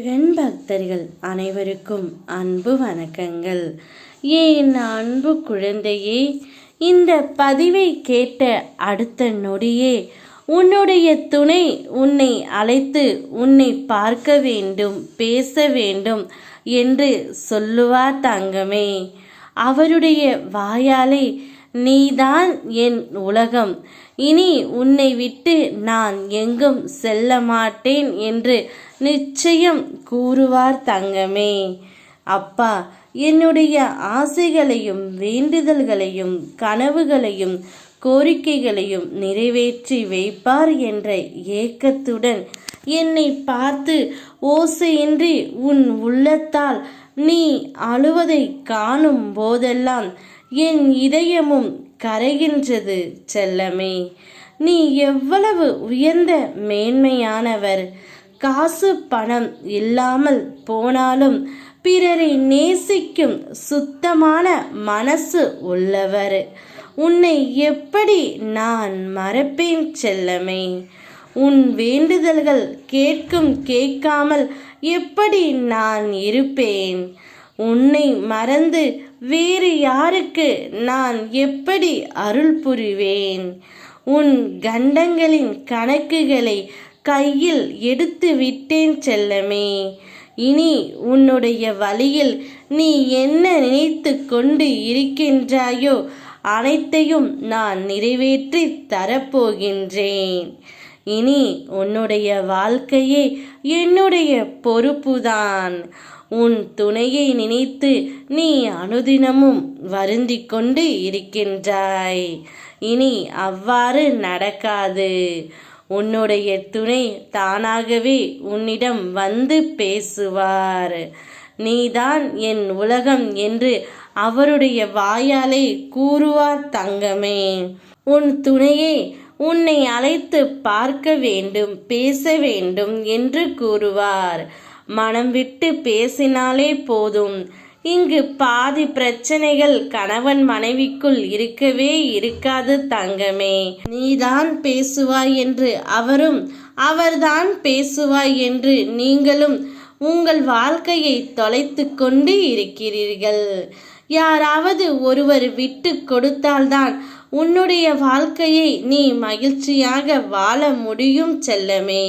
முருகன் பக்தர்கள் அனைவருக்கும் அன்பு வணக்கங்கள். என் அன்பு குழந்தையே, இந்த பதிவை கேட்ட அடுத்த நொடியே உன்னுடைய துணை உன்னை அழைத்து உன்னை பார்க்க வேண்டும், பேச வேண்டும் என்று சொல்லுவார் தங்கமே. அவருடைய வாயாலே நீதான் என் உலகம், இனி உன்னை விட்டு நான் எங்கும் செல்ல மாட்டேன் என்று நிச்சயம் கூறுவார் தங்கமே. அப்பா என்னுடைய ஆசைகளையும் வேண்டுதல்களையும் கனவுகளையும் கோரிக்கைகளையும் நிறைவேற்றி வைப்பார் என்ற ஏக்கத்துடன் என்னை பார்த்து ஓசையின்றி உன் உள்ளத்தால் நீ அழுவதை காணும் போதெல்லாம் என் இதயமும் கரைகின்றது செல்லமே. நீ எவ்வளவு உயர்ந்த மேன்மையானவர். காசு பணம் இல்லாமல் போனாலும் பிறரை நேசிக்கும் சுத்தமான மனசு உள்ளவர். உன்னை எப்படி நான் மறப்பேன் செல்லமே? உன் வேண்டுதல்கள் கேட்காமல் எப்படி நான் இருப்பேன்? உன்னை மறந்து வேறு யாருக்கு நான் எப்படி அருள் புரிவேன்? உன் கண்டங்களின் கணக்குகளை கையில் எடுத்து விட்டேன் செல்லமே. இனி உன்னுடைய வழியில் நீ என்ன நினைத்து கொண்டு இருக்கின்றாயோ அனைத்தையும் நான் நிறைவேற்றி தரப்போகின்றேன். இனி உன்னுடைய வாழ்க்கையே என்னுடைய பொறுப்புதான். உன் துணையை நினைத்து நீ அனுதினமும் வருந்தி கொண்டு இருக்கின்றாய். இனி அவ்வாறு நடக்காது. உன்னுடைய துணை தானாகவே உன்னிடம் வந்து பேசுவார். நீதான் என் உலகம் என்று அவருடைய வாயாலே கூறுவார் தங்கமே. உன் துணையை உன்னை அழைத்து பார்க்க வேண்டும், பேச வேண்டும் என்று கூறுவார். மனம் விட்டு பேசினாலே போதும். இங்கு பாதி பிரச்சனைகள் கணவன் மனைவிக்குள் இருக்கவே இருக்காது தங்கமே. நீதான் பேசுவாய் என்று அவரும், அவர்தான் பேசுவாய் என்று நீங்களும் உங்கள் வாழ்க்கையை தொலைத்து கொண்டு இருக்கிறீர்கள். யாராவது ஒருவர் விட்டு கொடுத்தால்தான் உன்னுடைய வாழ்க்கையை நீ மகிழ்ச்சியாக வாழ முடியும் செல்லமே.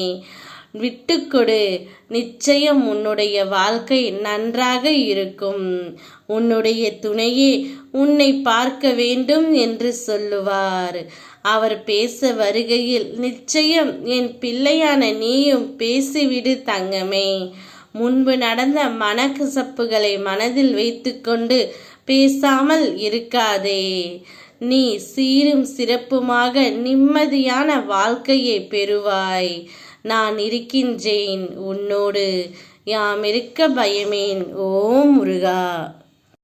விட்டுக்கொடு, நிச்சயம் உன்னுடைய வாழ்க்கை நன்றாக இருக்கும். உன்னுடைய துணையே உன்னை பார்க்க வேண்டும் என்று சொல்லுவார். அவர் பேச வருகையில் நிச்சயம் என் பிள்ளையான நீயும் பேசிவிடு தங்கமே. முன்பு நடந்த மனக்கசப்புகளை மனதில் வைத்துக்கொண்டு பேசாமல் இருக்காதே. நீ சீரும் சிறப்புமாக நிம்மதியான வாழ்க்கையை பெறுவாய். நான் இருக்கின்றேன் உன்னோடு. யாம் இருக்க பயமேன். ஓம் முருகா.